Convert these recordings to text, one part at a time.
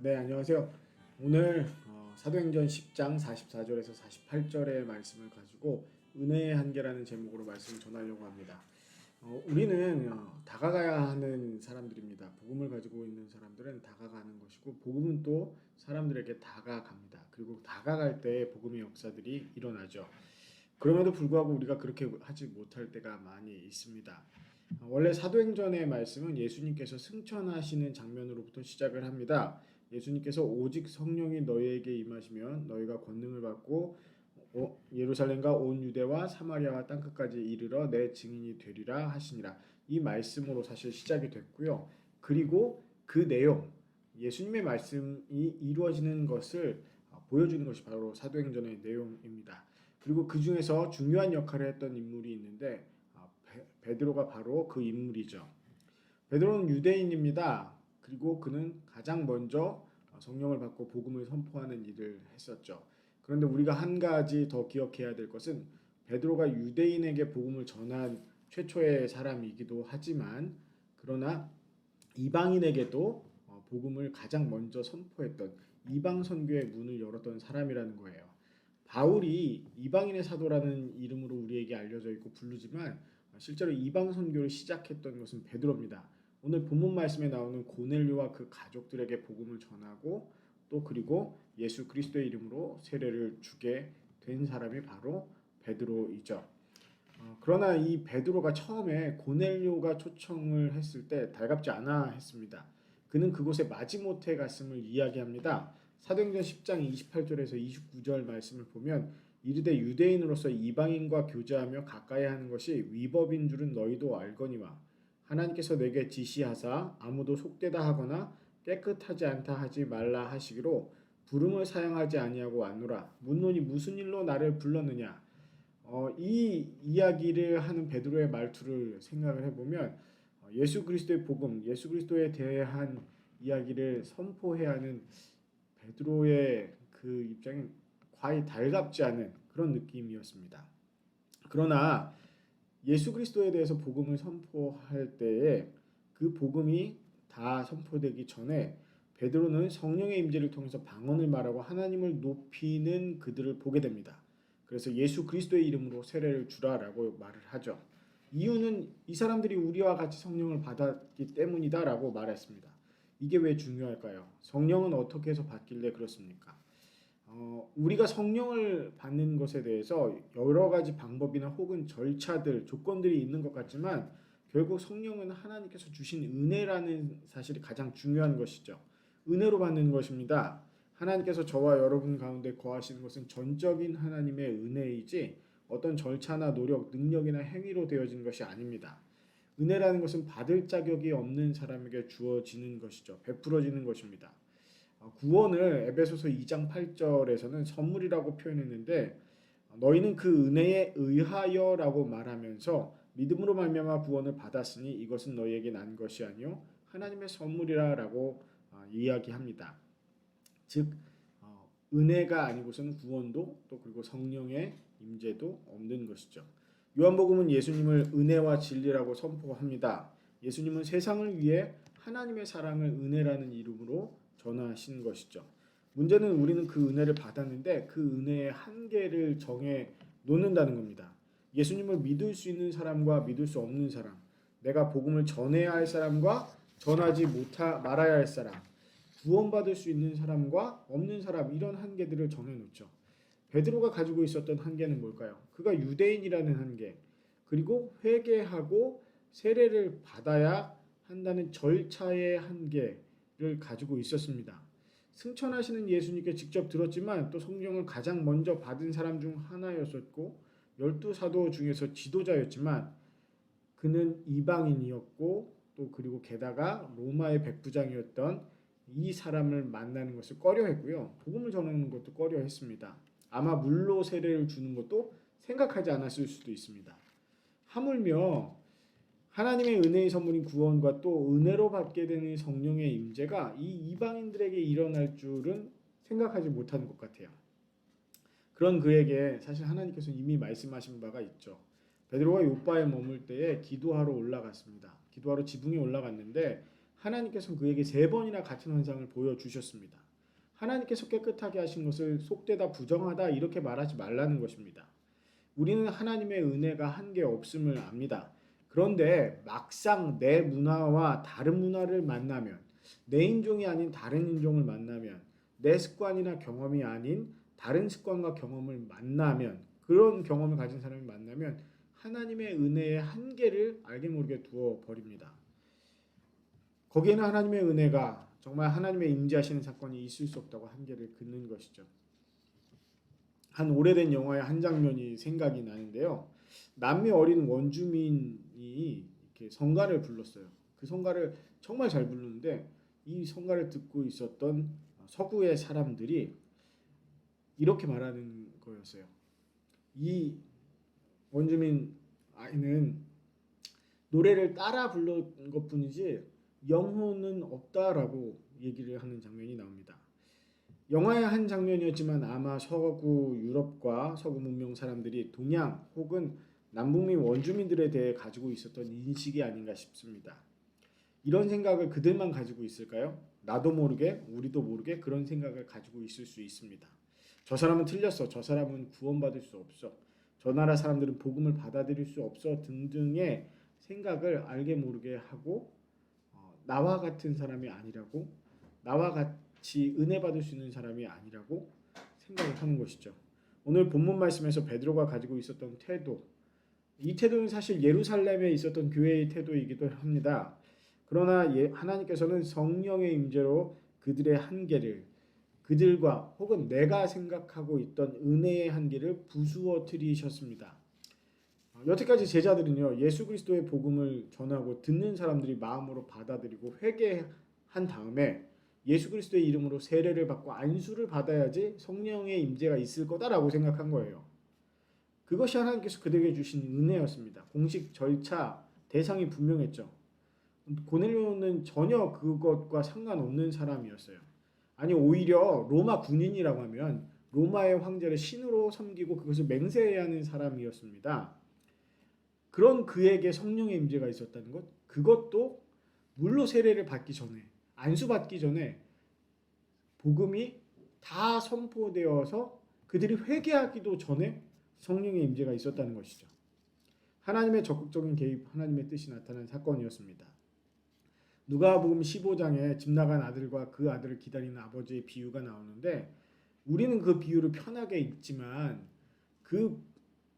네, 안녕하세요. 오늘 사도행전 10장 44절에서 48절의 말씀을 가지고 은혜의 한계라는 제목으로 말씀을 전하려고 합니다. 우리는 다가가야 하는 사람들입니다. 복음을 가지고 있는 사람들은 다가가는 것이고 복음은 또 사람들에게 다가갑니다. 그리고 다가갈 때 복음의 역사들이 일어나죠. 그럼에도 불구하고 우리가 그렇게 하지 못할 때가 많이 있습니다. 원래 사도행전의 말씀은 예수님께서 승천하시는 장면으로부터 시작을 합니다. 예수님께서 오직 성령이 너희에게 임하시면 너희가 권능을 받고 예루살렘과 온 유대와 사마리아와 땅끝까지 이르러 내 증인이 되리라 하시니라. 이 말씀으로 사실 시작이 됐고요. 그리고 그 내용, 예수님의 말씀이 이루어지는 것을 보여주는 것이 바로 사도행전의 내용입니다. 그리고 그 중에서 중요한 역할을 했던 인물이 있는데 베드로가 바로 그 인물이죠. 베드로는 유대인입니다. 그리고 그는 가장 먼저 성령을 받고 복음을 선포하는 일을 했었죠. 그런데 우리가 한 가지 더 기억해야 될 것은 베드로가 유대인에게 복음을 전한 최초의 사람이기도 하지만 그러나 이방인에게도 복음을 가장 먼저 선포했던 이방 선교의 문을 열었던 사람이라는 거예요. 바울이 이방인의 사도라는 이름으로 우리에게 알려져 있고 부르지만 실제로 이방 선교를 시작했던 것은 베드로입니다. 오늘 본문 말씀에 나오는 고넬료와 그 가족들에게 복음을 전하고 또 그리고 예수 그리스도의 이름으로 세례를 주게 된 사람이 바로 베드로이죠. 그러나 이 베드로가 처음에 고넬료가 초청을 했을 때 달갑지 않아 했습니다. 그는 그곳에 마지못해 갔음을 이야기합니다. 사도행전 10장 28절에서 29절 말씀을 보면 이르되 유대인으로서 이방인과 교제하며 가까이 하는 것이 위법인 줄은 너희도 알거니와 하나님께서 내게 지시하사 아무도 속되다 하거나 깨끗하지 않다 하지 말라 하시기로 부름을 사용하지 아니하고 왔노라. 묻노니 무슨 일로 나를 불렀느냐. 이 이야기를 하는 베드로의 말투를 생각을 해보면 예수 그리스도의 복음, 예수 그리스도에 대한 이야기를 선포해야 하는 베드로의 그 입장이 과히 달갑지 않은 그런 느낌이었습니다. 그러나 예수 그리스도에 대해서 복음을 선포할 때에 그 복음이 다 선포되기 전에 베드로는 성령의 임재를 통해서 방언을 말하고 하나님을 높이는 그들을 보게 됩니다. 그래서 예수 그리스도의 이름으로 세례를 주라라고 말을 하죠. 이유는 이 사람들이 우리와 같이 성령을 받았기 때문이다라고 말했습니다. 이게 왜 중요할까요? 성령은 어떻게 해서 받길래 그렇습니까? 우리가 성령을 받는 것에 대해서 여러 가지 방법이나 혹은 절차들, 조건들이 있는 것 같지만 결국 성령은 하나님께서 주신 은혜라는 사실이 가장 중요한 것이죠. 은혜로 받는 것입니다. 하나님께서 저와 여러분 가운데 거하시는 것은 전적인 하나님의 은혜이지 어떤 절차나 노력, 능력이나 행위로 되어진 것이 아닙니다. 은혜라는 것은 받을 자격이 없는 사람에게 주어지는 것이죠. 베풀어지는 것입니다. 구원을 에베소서 2장 8절에서는 선물이라고 표현했는데 너희는 그 은혜에 의하여라고 말하면서 믿음으로 말미암아 구원을 받았으니 이것은 너희에게 난 것이 아니요 하나님의 선물이라라고 이야기합니다. 즉 은혜가 아니고서는 구원도 또 그리고 성령의 임재도 없는 것이죠. 요한복음은 예수님을 은혜와 진리라고 선포합니다. 예수님은 세상을 위해 하나님의 사랑을 은혜라는 이름으로 전하신 것이죠. 문제는 우리는 그 은혜를 받았는데 그 은혜의 한계를 정해 놓는다는 겁니다. 예수님을 믿을 수 있는 사람과 믿을 수 없는 사람, 내가 복음을 전해야 할 사람과 전하지 말아야 할 사람, 구원받을 수 있는 사람과 없는 사람 이런 한계들을 정해 놓죠. 베드로가 가지고 있었던 한계는 뭘까요? 그가 유대인이라는 한계, 그리고 회개하고 세례를 받아야 한다는 절차의 한계를 가지고 있었습니다. 승천하시는 예수님께 직접 들었지만 또 성령을 가장 먼저 받은 사람 중 하나였었고 12사도 중에서 지도자였지만 그는 이방인이었고 또 그리고 게다가 로마의 백부장이었던 이 사람을 만나는 것을 꺼려했고요. 복음을 전하는 것도 꺼려했습니다. 아마 물로 세례를 주는 것도 생각하지 않았을 수도 있습니다. 하물며 하나님의 은혜의 선물인 구원과 또 은혜로 받게 되는 성령의 임재가 이 이방인들에게 일어날 줄은 생각하지 못하는 것 같아요. 그런 그에게 사실 하나님께서 이미 말씀하신 바가 있죠. 베드로가 요바에 머물 때에 기도하러 올라갔습니다. 기도하러 지붕에 올라갔는데 하나님께서 그에게 3번이나 같은 환상을 보여주셨습니다. 하나님께서 깨끗하게 하신 것을 속되다 부정하다 이렇게 말하지 말라는 것입니다. 우리는 하나님의 은혜가 한계 없음을 압니다. 그런데 막상 내 문화와 다른 문화를 만나면, 내 인종이 아닌 다른 인종을 만나면, 내 습관이나 경험이 아닌 다른 습관과 경험을 만나면, 그런 경험을 가진 사람을 만나면 하나님의 은혜의 한계를 알게 모르게 두어 버립니다. 거기에는 하나님의 은혜가 정말 하나님의 임재하시는 사건이 있을 수 없다고 한계를 긋는 것이죠. 한 오래된 영화의 한 장면이 생각이 나는데요. 남미 어린 원주민이 이렇게 성가를 불렀어요. 그 성가를 정말 잘 부르는데 이 성가를 듣고 있었던 서구의 사람들이 이렇게 말하는 거였어요. 이 원주민 아이는 노래를 따라 부른 것뿐이지 영혼은 없다라고 얘기를 하는 장면이 나옵니다. 영화의 한 장면이었지만 아마 서구 유럽과 서구 문명 사람들이 동양 혹은 남북미 원주민들에 대해 가지고 있었던 인식이 아닌가 싶습니다. 이런 생각을 그들만 가지고 있을까요? 나도 모르게 우리도 모르게 그런 생각을 가지고 있을 수 있습니다. 저 사람은 틀렸어. 저 사람은 구원받을 수 없어. 저 나라 사람들은 복음을 받아들일 수 없어 등등의 생각을 알게 모르게 하고 나와 같은 사람이 아니라고, 나와 같이 은혜 받을 수 있는 사람이 아니라고 생각을 하는 것이죠. 오늘 본문 말씀에서 베드로가 가지고 있었던 태도, 이 태도는 사실 예루살렘에 있었던 교회의 태도이기도 합니다. 그러나 하나님께서는 성령의 임재로 그들의 한계를, 그들과 혹은 내가 생각하고 있던 은혜의 한계를 부수어뜨리셨습니다. 여태까지 제자들은요, 예수 그리스도의 복음을 전하고 듣는 사람들이 마음으로 받아들이고 회개한 다음에 예수 그리스도의 이름으로 세례를 받고 안수를 받아야지 성령의 임재가 있을 거다라고 생각한 거예요. 그것이 하나님께서 그들에게 주신 은혜였습니다. 공식 절차 대상이 분명했죠. 고넬료는 전혀 그것과 상관없는 사람이었어요. 아니 오히려 로마 군인이라고 하면 로마의 황제를 신으로 섬기고 그것을 맹세해야 하는 사람이었습니다. 그런 그에게 성령의 임재가 있었다는 것, 그것도 물로 세례를 받기 전에, 안수 받기 전에 복음이 다 선포되어서 그들이 회개하기도 전에 성령의 임재가 있었다는 것이죠. 하나님의 적극적인 개입, 하나님의 뜻이 나타난 사건이었습니다. 누가복음 15장에 집 나간 아들과 그 아들을 기다리는 아버지의 비유가 나오는데 우리는 그 비유를 편하게 읽지만 그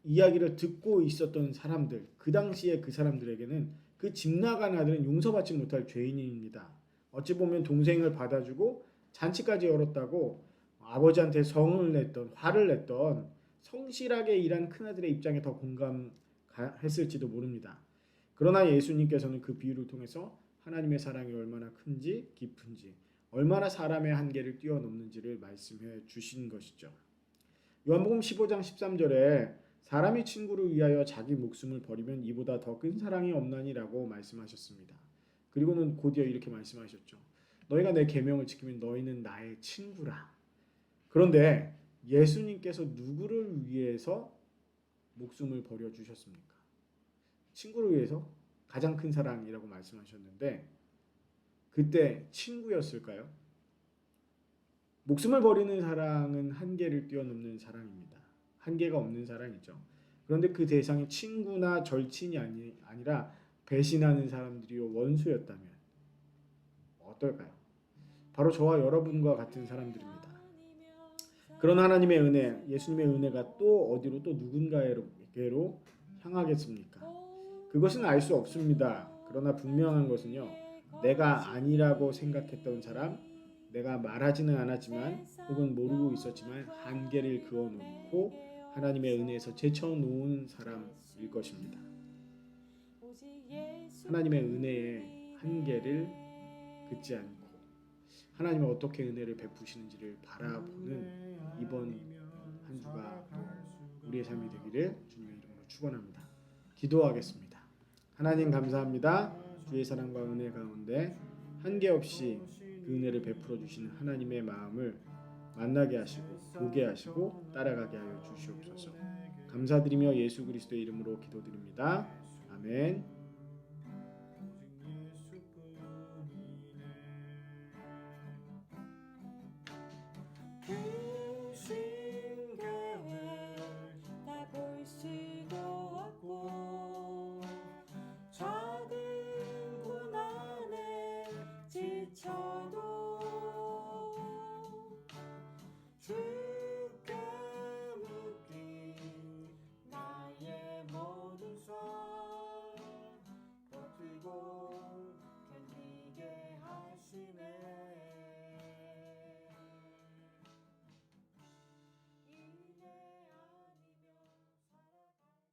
이야기를 듣고 있었던 사람들, 그 당시에 그 사람들에게는 그 집 나간 아들은 용서받지 못할 죄인입니다. 어찌 보면 동생을 받아주고 잔치까지 열었다고 아버지한테 성을 냈던, 화를 냈던 성실하게 일한 큰아들의 입장에 더 공감했을지도 모릅니다. 그러나 예수님께서는 그 비유를 통해서 하나님의 사랑이 얼마나 큰지 깊은지, 얼마나 사람의 한계를 뛰어넘는지를 말씀해 주신 것이죠. 요한복음 15장 13절에 사람이 친구를 위하여 자기 목숨을 버리면 이보다 더 큰 사랑이 없나니라고 말씀하셨습니다. 그리고는 곧이어 이렇게 말씀하셨죠. 너희가 내 계명을 지키면 너희는 나의 친구라. 그런데 예수님께서 누구를 위해서 목숨을 버려 주셨습니까? 친구를 위해서 가장 큰 사랑이라고 말씀하셨는데 그때 친구였을까요? 목숨을 버리는 사랑은 한계를 뛰어넘는 사랑입니다. 한계가 없는 사랑이죠. 그런데 그 대상이 친구나 절친이 아니라 배신하는 사람들이요 원수였다면 어떨까요? 바로 저와 여러분과 같은 사람들입니다. 그런 하나님의 은혜, 예수님의 은혜가 또 어디로 또 누군가에게로 향하겠습니까? 그것은 알 수 없습니다. 그러나 분명한 것은요. 내가 아니라고 생각했던 사람, 내가 말하지는 않았지만 혹은 모르고 있었지만 한계를 그어놓고 하나님의 은혜에서 제쳐놓은 사람일 것입니다. 하나님의 은혜의 한계를 긋지 않고 하나님은 어떻게 은혜를 베푸시는지를 바라보는 이번 한 주가 또 우리의 삶이 되기를 주님의 이름으로 축원합니다. 기도하겠습니다. 하나님 감사합니다. 주의 사랑과 은혜 가운데 한계 없이 그 은혜를 베풀어 주시는 하나님의 마음을 만나게 하시고 보게 하시고 따라가게 하여 주시옵소서. 감사드리며 예수 그리스도의 이름으로 기도드립니다. 아멘. 그 신경을 다 볼 수도 없고 작은 고난에 지쳐도